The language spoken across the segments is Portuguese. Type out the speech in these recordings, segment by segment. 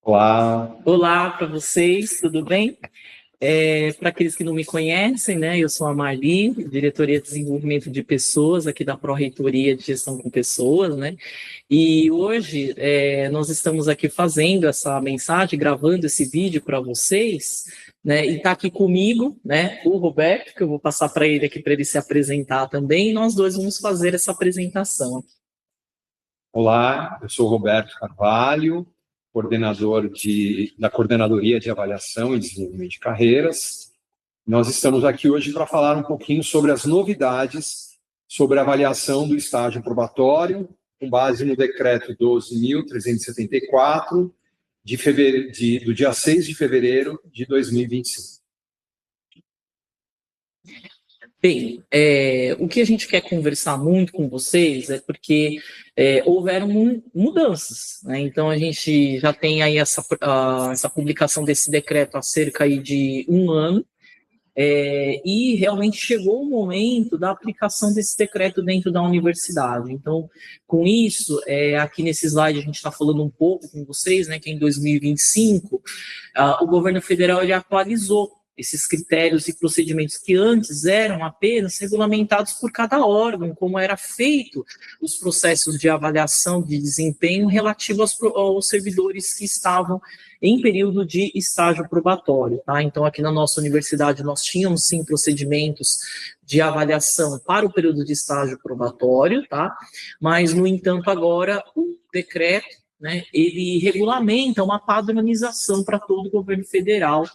Olá, Olá para vocês, tudo bem? Para aqueles que não me conhecem, né, eu sou a Marli, diretoria de desenvolvimento de pessoas aqui da Pró-Reitoria de Gestão com Pessoas, né? E hoje nós estamos aqui fazendo essa mensagem, gravando esse vídeo para vocês, né? E está aqui comigo, né, o Roberto, que eu vou passar para ele aqui para ele se apresentar também, e nós dois vamos fazer essa apresentação. olá, eu sou o Roberto Carvalho, coordenador da Coordenadoria de Avaliação e Desenvolvimento de Carreiras. Nós estamos aqui hoje para falar um pouquinho sobre as novidades sobre a avaliação do estágio probatório, com base no decreto 12.374, do dia 6 de fevereiro de 2025. Bem, o que a gente quer conversar muito com vocês é porque houveram mudanças, né? Então a gente já tem aí essa publicação desse decreto há cerca aí de um ano, e realmente chegou o momento da aplicação desse decreto dentro da universidade. Então, com isso, aqui nesse slide a gente está falando um pouco com vocês, né, que em 2025 o governo federal ele atualizou esses critérios e procedimentos que antes eram apenas regulamentados por cada órgão, como era feito os processos de avaliação de desempenho relativo aos servidores que estavam em período de estágio probatório, tá? Então, aqui na nossa universidade, nós tínhamos, sim, procedimentos de avaliação para o período de estágio probatório, tá? Mas, no entanto, agora, o decreto, né, ele regulamenta uma padronização para todo o governo federal,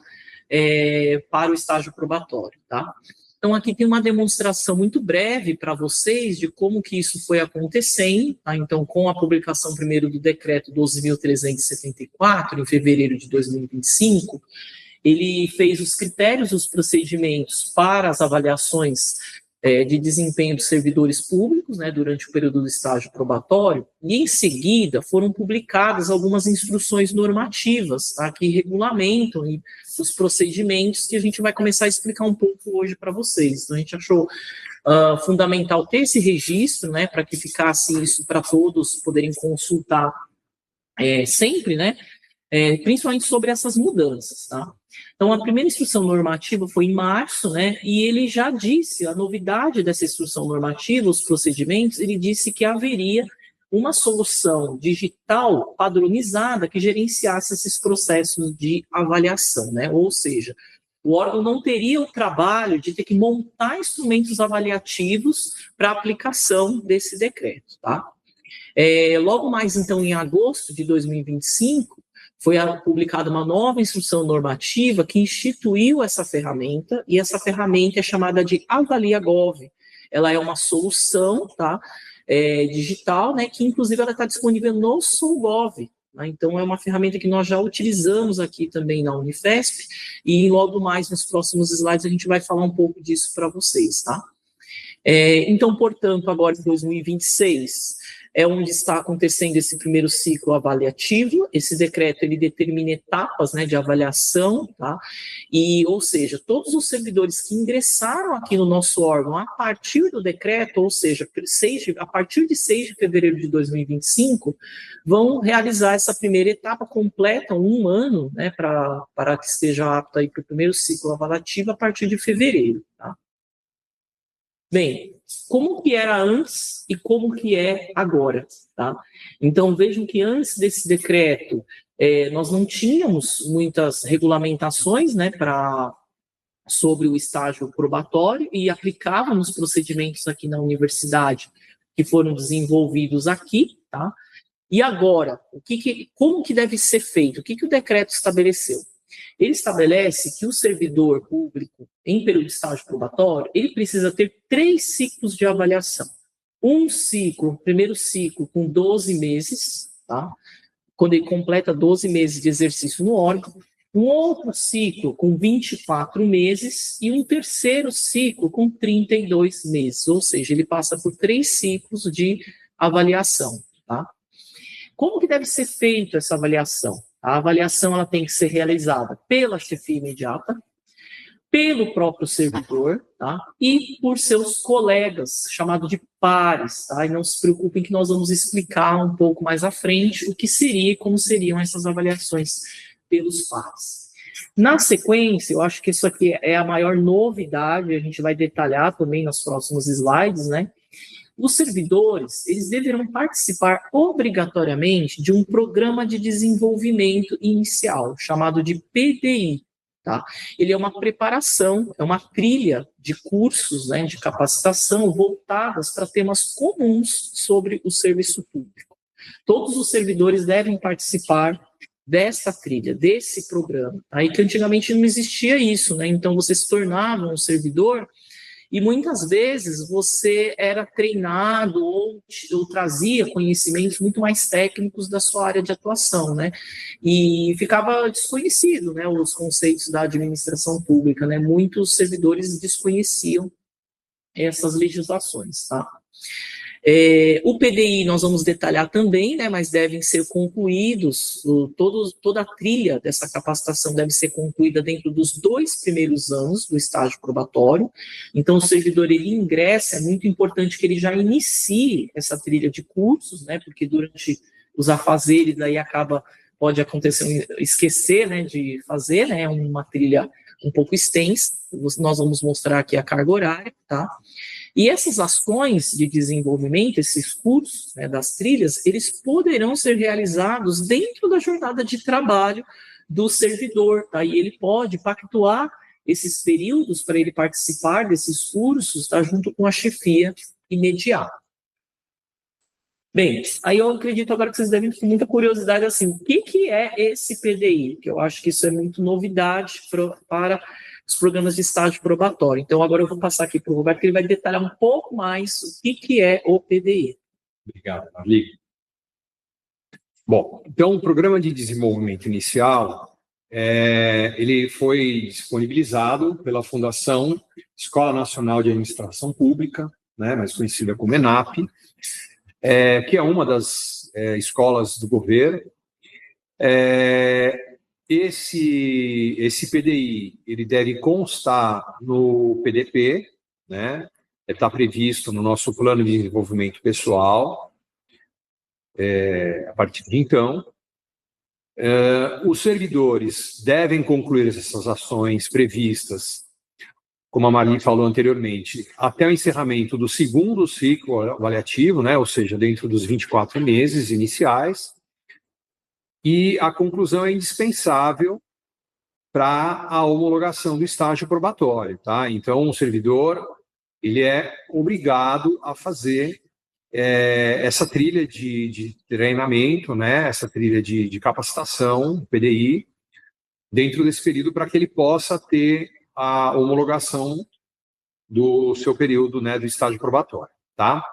para o estágio probatório, tá? Então, aqui tem uma demonstração muito breve para vocês de como que isso foi acontecendo, tá? Então, com a publicação primeiro do decreto 12.374, em fevereiro de 2025, ele fez os critérios, os procedimentos para as avaliações de desempenho dos servidores públicos, né, durante o período do estágio probatório, e em seguida foram publicadas algumas instruções normativas, tá, que regulamentam os procedimentos que a gente vai começar a explicar um pouco hoje para vocês. Então, a gente achou fundamental ter esse registro, né, para que ficasse isso para todos poderem consultar sempre, né, principalmente sobre essas mudanças, tá? Então, a primeira instrução normativa foi em março, né, e ele já disse, a novidade dessa instrução normativa, os procedimentos, ele disse que haveria uma solução digital padronizada que gerenciasse esses processos de avaliação, né, ou seja, o órgão não teria o trabalho de ter que montar instrumentos avaliativos para aplicação desse decreto, tá? Logo mais, então, em agosto de 2025, foi publicada uma nova instrução normativa que instituiu essa ferramenta, e essa ferramenta é chamada de AvaliaGov. Ela é uma solução, tá, digital, né, que inclusive ela está disponível no SolGov. Né? Então, é uma ferramenta que nós já utilizamos aqui também na Unifesp, e logo mais nos próximos slides a gente vai falar um pouco disso para vocês, tá? Então, portanto, agora em 2026, é onde está acontecendo esse primeiro ciclo avaliativo. Esse decreto, ele determina etapas, né, de avaliação, tá? E, ou seja, todos os servidores que ingressaram aqui no nosso órgão a partir do decreto, ou seja, a partir de 6 de fevereiro de 2025, vão realizar essa primeira etapa completa, um ano, né, para que esteja apto aí para o primeiro ciclo avaliativo a partir de fevereiro, tá? Bem, como que era antes e como que é agora, tá? Então, vejam que antes desse decreto, nós não tínhamos muitas regulamentações, né, sobre o estágio probatório e aplicávamos procedimentos aqui na universidade que foram desenvolvidos aqui, tá? E agora, como que deve ser feito? O que o decreto estabeleceu? Ele estabelece que o servidor público, em período de estágio probatório, ele precisa ter 3 ciclos de avaliação. Um ciclo, primeiro ciclo, com 12 meses, tá? Quando ele completa 12 meses de exercício no órgão. Um outro ciclo com 24 meses e um terceiro ciclo com 32 meses. Ou seja, ele passa por 3 ciclos de avaliação, tá? Como que deve ser feita essa avaliação? A avaliação ela tem que ser realizada pela chefia imediata, pelo próprio servidor, tá? E por seus colegas, chamado de pares, tá? E não se preocupem que nós vamos explicar um pouco mais à frente o que seria e como seriam essas avaliações pelos pares. Na sequência, eu acho que isso aqui é a maior novidade, a gente vai detalhar também nos próximos slides, né? Os servidores, eles deverão participar obrigatoriamente de um programa de desenvolvimento inicial, chamado de PDI, tá? Ele é uma preparação, é uma trilha de cursos, né, de capacitação voltadas para temas comuns sobre o serviço público. Todos os servidores devem participar dessa trilha, desse programa. Aí que antigamente não existia isso, né? Então você se tornava um servidor e muitas vezes você era treinado ou trazia conhecimentos muito mais técnicos da sua área de atuação, né? E ficava desconhecido, né, os conceitos da administração pública, né? Muitos servidores desconheciam essas legislações, tá? O PDI nós vamos detalhar também, né, mas devem ser concluídos, toda a trilha dessa capacitação deve ser concluída dentro dos 2 primeiros anos do estágio probatório. Então, o servidor, ele ingressa, é muito importante que ele já inicie essa trilha de cursos, né, porque durante os afazeres aí pode acontecer, esquecer, né, de fazer, né, uma trilha um pouco extensa. Nós vamos mostrar aqui a carga horária, tá? E essas ações de desenvolvimento, esses cursos, né, das trilhas, eles poderão ser realizados dentro da jornada de trabalho do servidor, tá? E ele pode pactuar esses períodos para ele participar desses cursos, tá, junto com a chefia imediata. Bem, aí eu acredito agora que vocês devem ter muita curiosidade, assim, o que é esse PDI? Que eu acho que isso é muito novidade para os programas de estágio probatório. Então, agora eu vou passar aqui para o Roberto, que ele vai detalhar um pouco mais o que é o PDI. Obrigado, Marli. Bom, então, o Programa de Desenvolvimento Inicial, ele foi disponibilizado pela Fundação Escola Nacional de Administração Pública, né, mais conhecida como ENAP, que é uma das escolas do governo. Esse PDI, ele deve constar no PDP, né? Está previsto no nosso plano de desenvolvimento pessoal, a partir de então. Os servidores devem concluir essas ações previstas, como a Marli falou anteriormente, até o encerramento do 2º ciclo avaliativo, né? Ou seja, dentro dos 24 meses iniciais. E a conclusão é indispensável para a homologação do estágio probatório, tá? Então, o servidor, ele é obrigado a fazer essa trilha de treinamento, né? Essa trilha de capacitação, PDI, dentro desse período para que ele possa ter a homologação do seu período, né, do estágio probatório, tá?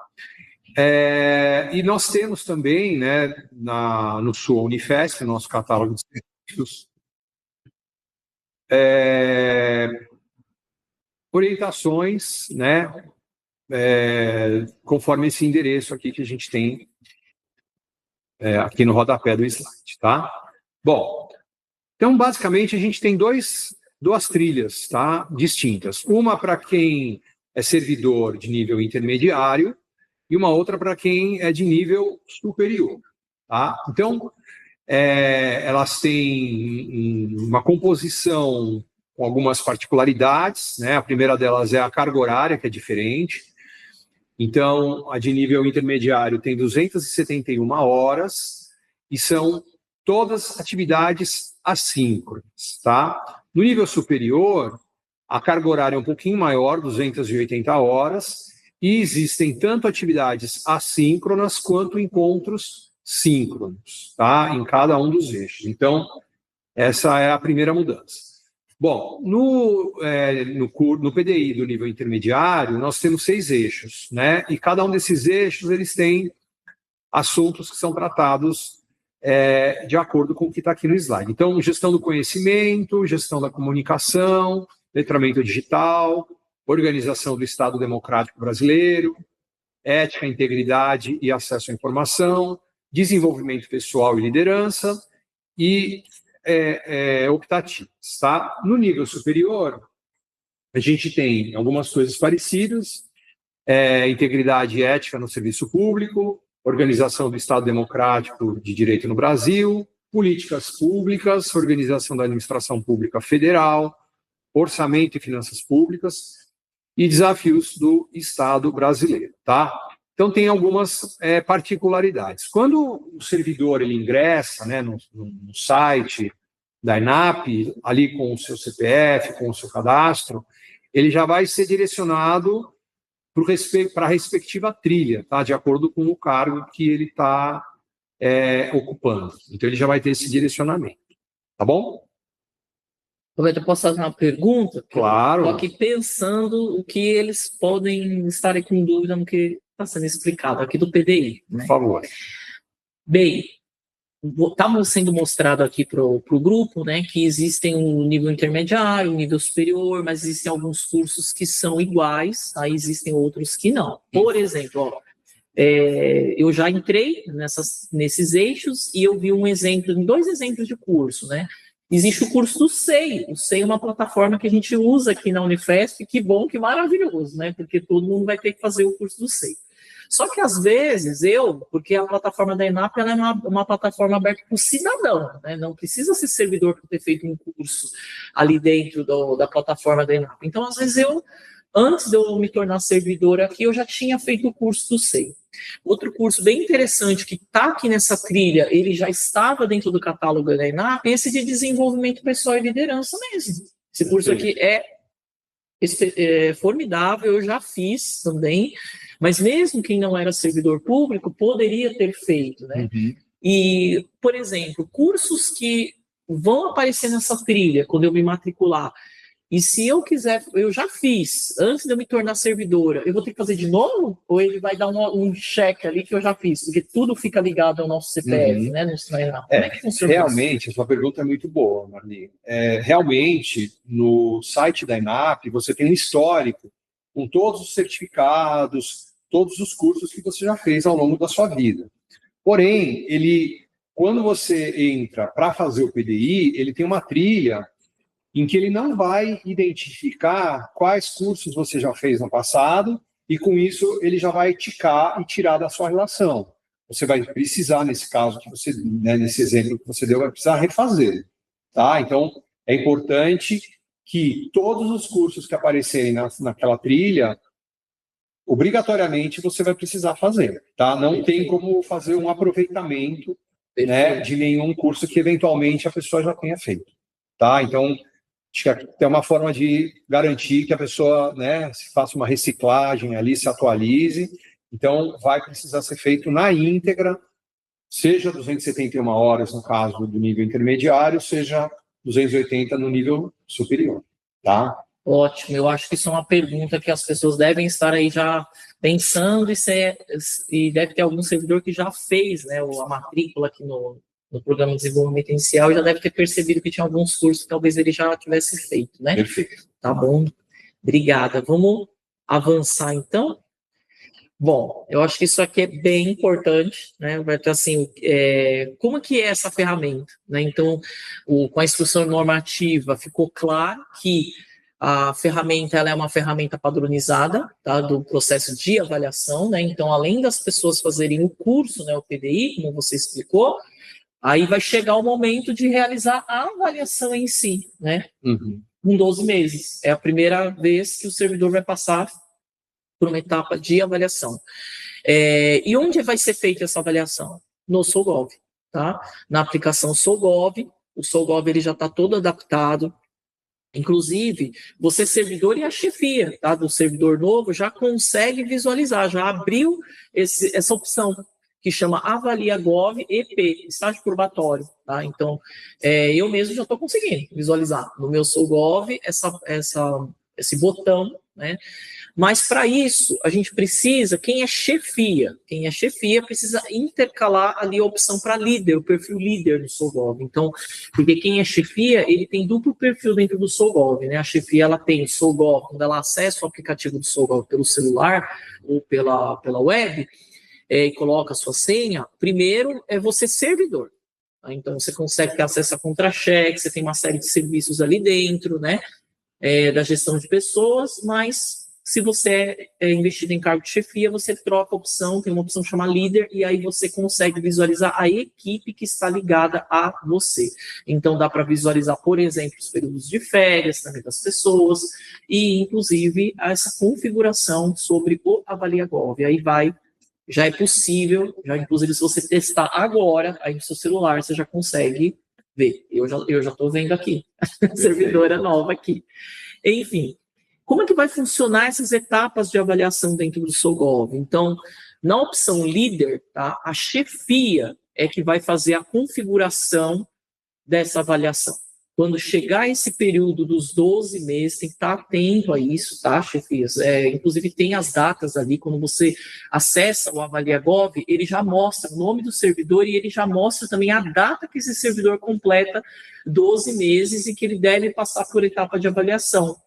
E nós temos também, né, no SUA Unifesp, no nosso catálogo de serviços, orientações, né, conforme esse endereço aqui que a gente tem aqui no rodapé do slide, tá? Bom, então, basicamente, a gente tem duas trilhas, tá, distintas. Uma para quem é servidor de nível intermediário, e uma outra para quem é de nível superior, tá? Então, elas têm uma composição com algumas particularidades, né? A primeira delas é a carga horária, que é diferente. Então, a de nível intermediário tem 271 horas e são todas atividades assíncronas, tá? No nível superior, a carga horária é um pouquinho maior, 280 horas, e existem tanto atividades assíncronas quanto encontros síncronos, tá? Em cada um dos eixos. Então, essa é a primeira mudança. Bom, no PDI do nível intermediário, nós temos 6 eixos, né? E cada um desses eixos, eles têm assuntos que são tratados de acordo com o que está aqui no slide. Então, gestão do conhecimento, gestão da comunicação, letramento digital, organização do Estado Democrático Brasileiro, ética, integridade e acesso à informação, desenvolvimento pessoal e liderança e optativas, tá? No nível superior, a gente tem algumas coisas parecidas, integridade e ética no serviço público, organização do Estado Democrático de Direito no Brasil, políticas públicas, organização da administração pública federal, orçamento e finanças públicas e desafios do Estado brasileiro, tá? Então, tem algumas particularidades. Quando o servidor ele ingressa, né, no site da ENAP, ali com o seu CPF, com o seu cadastro, ele já vai ser direcionado para a respectiva trilha, tá? De acordo com o cargo que ele está ocupando. Então, ele já vai ter esse direcionamento. Tá bom? Roberto, eu posso fazer uma pergunta? Claro. Estou aqui pensando o que eles podem estar com dúvida no que está sendo explicado aqui do PDI. Né? Por favor. Bem, está sendo mostrado aqui para o grupo, né, que existem um nível intermediário, um nível superior, mas existem alguns cursos que são iguais, aí existem outros que não. Por exemplo, ó, eu já entrei nesses eixos e eu vi dois exemplos de curso, né? Existe o curso do SEI. O SEI é uma plataforma que a gente usa aqui na Unifesp, que bom, que maravilhoso, né? Porque todo mundo vai ter que fazer o curso do SEI. Só que, às vezes, porque a plataforma da ENAP ela é uma plataforma aberta para o cidadão, né? Não precisa ser servidor para ter feito um curso ali dentro da plataforma da ENAP. Então, às vezes, antes de eu me tornar servidor aqui, eu já tinha feito o curso do SEI. Outro curso bem interessante que está aqui nessa trilha, ele já estava dentro do catálogo da ENAP, esse de desenvolvimento pessoal e liderança mesmo. Esse curso aqui é formidável, eu já fiz também, mas mesmo quem não era servidor público poderia ter feito, né? Uhum. E, por exemplo, cursos que vão aparecer nessa trilha quando eu me matricular, e se eu quiser, eu já fiz, antes de eu me tornar servidora, eu vou ter que fazer de novo? Ou ele vai dar um cheque ali que eu já fiz? Porque tudo fica ligado ao nosso CPF, né? Como é que funciona realmente, isso? A sua pergunta é muito boa, Marli. Realmente, no site da ENAP, você tem um histórico com todos os certificados, todos os cursos que você já fez ao longo da sua vida. Porém, quando você entra para fazer o PDI, ele tem uma trilha em que ele não vai identificar quais cursos você já fez no passado e, com isso, ele já vai ticar e tirar da sua relação. Você vai precisar, nesse caso, nesse exemplo que você deu, vai precisar refazer. Tá? Então, é importante que todos os cursos que aparecerem naquela trilha, obrigatoriamente, você vai precisar fazer. Tá? Não tem como fazer um aproveitamento, né, de nenhum curso que, eventualmente, a pessoa já tenha feito. Tá? Então, acho que tem uma forma de garantir que a pessoa, né, se faça uma reciclagem ali, se atualize. Então, vai precisar ser feito na íntegra, seja 271 horas no caso do nível intermediário, seja 280 no nível superior, tá? Ótimo, eu acho que isso é uma pergunta que as pessoas devem estar aí já pensando e deve ter algum servidor que já fez, né, a matrícula aqui no Programa de Desenvolvimento Inicial, já deve ter percebido que tinha alguns cursos que talvez ele já tivesse feito, né? Perfeito. Tá bom, obrigada. Vamos avançar, então? Bom, eu acho que isso aqui é bem importante, né, Roberto? Assim, como que é essa ferramenta? Né? Então, com a instrução normativa, ficou claro que a ferramenta ela é uma ferramenta padronizada, tá, do processo de avaliação, né? Então, além das pessoas fazerem o curso, né, o PDI, como você explicou, aí vai chegar o momento de realizar a avaliação em si, né? Uhum. Com 12 meses. É a primeira vez que o servidor vai passar por uma etapa de avaliação. E onde vai ser feita essa avaliação? No SOLGOV, tá? Na aplicação SOLGOV, o SOLGOV ele já está todo adaptado. Inclusive, você servidor e a chefia, tá, do servidor novo já consegue visualizar, já abriu essa opção que chama Avalia Gov EP, estágio probatório, tá? Então, eu mesmo já estou conseguindo visualizar no meu SOLGOV esse botão, né? Mas para isso, a gente precisa, quem é chefia precisa intercalar ali a opção para líder, o perfil líder do SOLGOV. Então, porque quem é chefia, ele tem duplo perfil dentro do SOLGOV, né? A chefia, ela tem o SOLGOV, quando ela acessa o aplicativo do SOLGOV pelo celular ou pela web, e coloca a sua senha, primeiro é você servidor. Tá? Então, você consegue ter acesso a contra-cheque, você tem uma série de serviços ali dentro, né? da gestão de pessoas, mas se você é investido em cargo de chefia, você troca a opção, tem uma opção chamada líder, e aí você consegue visualizar a equipe que está ligada a você. Então, dá para visualizar, por exemplo, os períodos de férias também das pessoas, e, inclusive, essa configuração sobre o AvaliaGov. Aí já é possível, já inclusive se você testar agora, aí no seu celular, você já consegue ver. Eu já estou vendo aqui, servidora nova aqui. Enfim, como é que vai funcionar essas etapas de avaliação dentro do SOGOV? Então, na opção líder, tá, a chefia é que vai fazer a configuração dessa avaliação. Quando chegar esse período dos 12 meses, tem que estar atento a isso, tá, chefias? Inclusive, tem as datas ali, quando você acessa o AvaliaGov, ele já mostra o nome do servidor e ele já mostra também a data que esse servidor completa 12 meses e que ele deve passar por etapa de avaliação.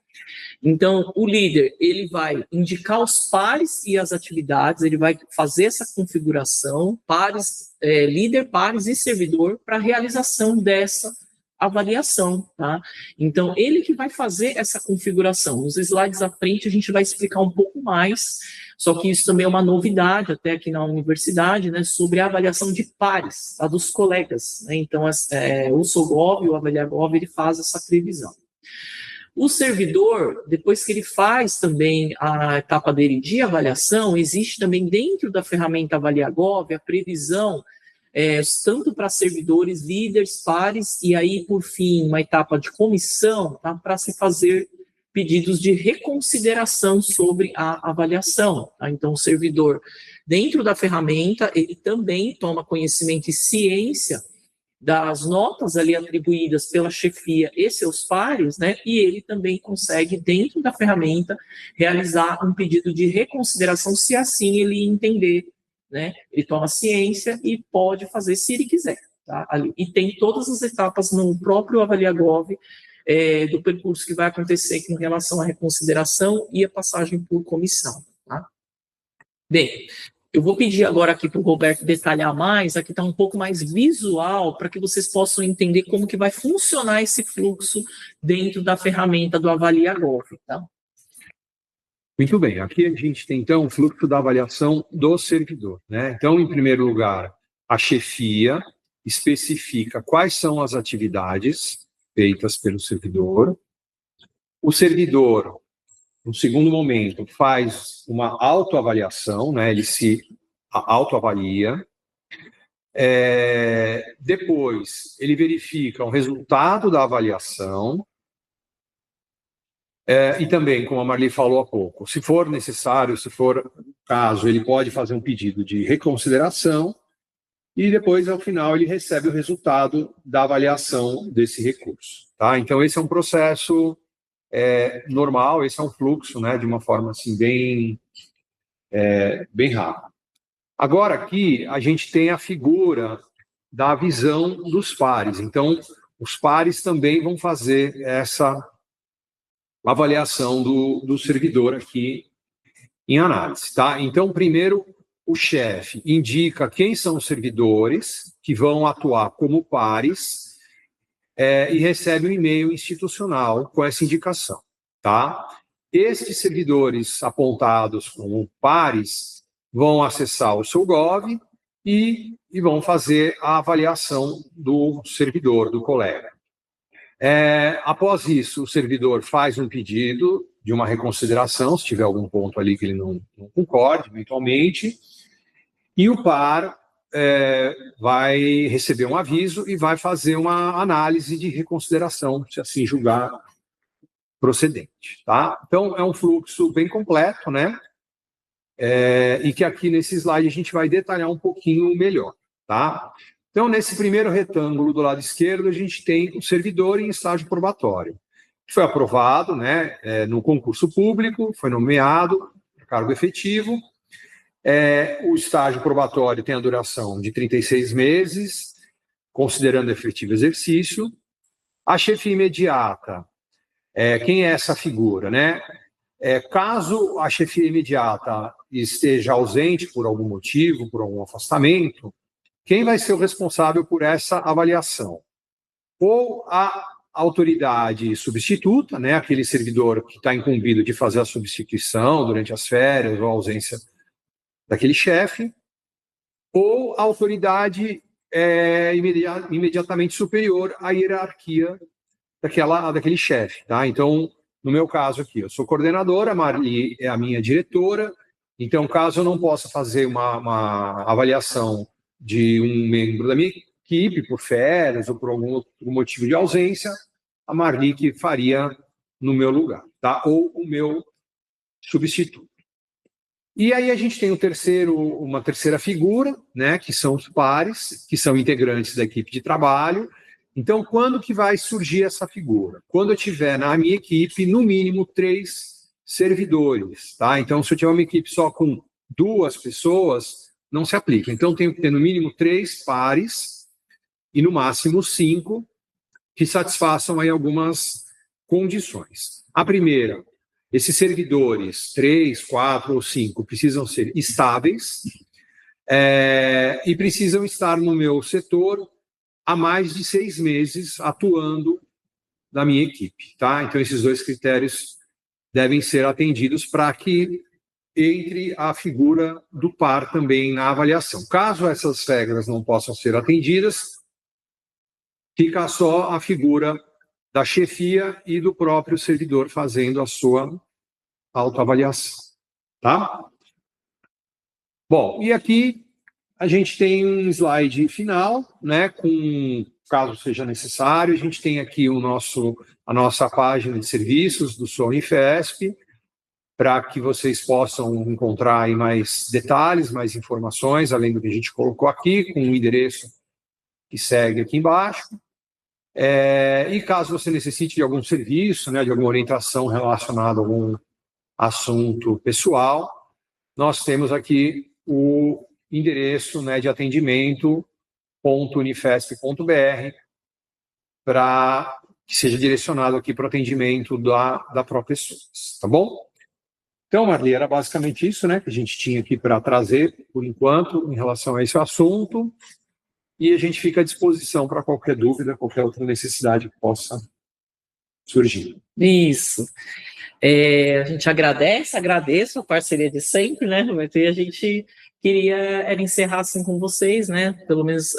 Então, o líder, ele vai indicar os pares e as atividades, ele vai fazer essa configuração, pares, líder, pares e servidor, para a realização dessa avaliação, tá? Então, ele que vai fazer essa configuração. Nos slides à frente, a gente vai explicar um pouco mais, só que isso também é uma novidade, até aqui na universidade, né, sobre a avaliação de pares, tá, dos colegas, né? Então, o SOGOV, o AvaliaGov, ele faz essa previsão. O servidor, depois que ele faz também a etapa dele de avaliação, existe também dentro da ferramenta AvaliaGov a previsão tanto para servidores, líderes, pares, e aí, por fim, uma etapa de comissão, tá, para se fazer pedidos de reconsideração sobre a avaliação. Tá? Então, o servidor, dentro da ferramenta, ele também toma conhecimento e ciência das notas ali atribuídas pela chefia e seus pares, né, e ele também consegue, dentro da ferramenta, realizar um pedido de reconsideração, se assim ele entender, né, ele toma ciência e pode fazer se ele quiser, tá, ali. E tem todas as etapas no próprio AvaliaGov do percurso que vai acontecer com relação à reconsideração e a passagem por comissão, tá. Bem, eu vou pedir agora aqui para o Roberto detalhar mais, aqui está um pouco mais visual, para que vocês possam entender como que vai funcionar esse fluxo dentro da ferramenta do AvaliaGov, tá? Muito bem, aqui a gente tem então o fluxo da avaliação do servidor, né? Então, em primeiro lugar, a chefia especifica quais são as atividades feitas pelo servidor. O servidor, no segundo momento, faz uma autoavaliação, né? Ele se autoavalia. Depois, ele verifica o resultado da avaliação. E também, como a Marli falou há pouco, se for necessário, se for caso, ele pode fazer um pedido de reconsideração e depois, ao final, ele recebe o resultado da avaliação desse recurso. Tá? Então, esse é um processo normal, esse é um fluxo, né, de uma forma assim, bem rápida. Agora, aqui, a gente tem a figura da visão dos pares. Então, os pares também vão fazer essa avaliação do servidor aqui em análise, tá? Então, primeiro, o chefe indica quem são os servidores que vão atuar como pares e recebe um e-mail institucional com essa indicação, tá? Estes servidores apontados como pares vão acessar o SOGOV e vão fazer a avaliação do servidor, do colega. Após isso, o servidor faz um pedido de uma reconsideração, se tiver algum ponto ali que ele não concorde, eventualmente, e o par vai receber um aviso e vai fazer uma análise de reconsideração, se assim julgar procedente. Tá? Então, é um fluxo bem completo, né? E que aqui nesse slide a gente vai detalhar um pouquinho melhor. Tá? Então, nesse primeiro retângulo do lado esquerdo, a gente tem o servidor em estágio probatório. Foi aprovado, né, no concurso público, foi nomeado, cargo efetivo. O estágio probatório tem a duração de 36 meses, considerando efetivo exercício. A chefia imediata, quem é essa figura, né? Caso a chefia imediata esteja ausente por algum motivo, por algum afastamento, quem vai ser o responsável por essa avaliação? Ou a autoridade substituta, né, aquele servidor que está incumbido de fazer a substituição durante as férias ou a ausência daquele chefe, ou autoridade imediatamente superior à hierarquia daquele chefe, tá? Então, no meu caso aqui, eu sou coordenadora, a Marli é a minha diretora, então, caso eu não possa fazer uma avaliação de um membro da minha equipe por férias ou por algum outro motivo de ausência, a Marli que faria no meu lugar, tá? Ou o meu substituto. E aí a gente tem uma terceira figura, né, que são os pares, que são integrantes da equipe de trabalho. Então, quando que vai surgir essa figura? Quando eu tiver na minha equipe, no mínimo, 3 servidores, tá? Então, se eu tiver uma equipe só com 2 pessoas, não se aplica. Então, tenho que ter no mínimo 3 pares e no máximo 5 que satisfaçam aí algumas condições. A primeira, esses servidores, 3, 4 ou 5, precisam ser estáveis e precisam estar no meu setor há mais de 6 meses atuando na minha equipe, tá? Então, esses 2 critérios devem ser atendidos para que entre a figura do par também na avaliação. Caso essas regras não possam ser atendidas, fica só a figura da chefia e do próprio servidor fazendo a sua autoavaliação, tá? Bom, e aqui a gente tem um slide final, né, com, caso seja necessário, a gente tem aqui a nossa página de serviços do Unifesp, para que vocês possam encontrar aí mais detalhes, mais informações, além do que a gente colocou aqui, com o endereço que segue aqui embaixo. E caso você necessite de algum serviço, né, de alguma orientação relacionada a algum assunto pessoal, nós temos aqui o endereço, né, de atendimento.unifesp.br para que seja direcionado aqui para o atendimento da ProPessoas, tá bom? Então, Marli, era basicamente isso, né, que a gente tinha aqui para trazer, por enquanto, em relação a esse assunto, e a gente fica à disposição para qualquer dúvida, qualquer outra necessidade que possa surgir. Isso. A gente agradeço a parceria de sempre, né, Roberto? E a gente queria encerrar assim com vocês, né? Pelo menos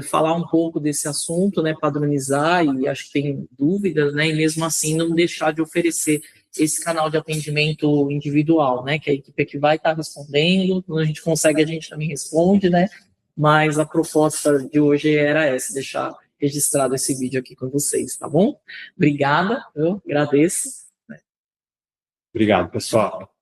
falar um pouco desse assunto, né? Padronizar, e acho que tem dúvidas, né? E mesmo assim não deixar de oferecer esse canal de atendimento individual, né? Que a equipe aqui vai estar respondendo, quando a gente consegue, a gente também responde, né? Mas a proposta de hoje era essa, deixar registrado esse vídeo aqui com vocês, tá bom? Obrigada, eu agradeço. Obrigado, pessoal.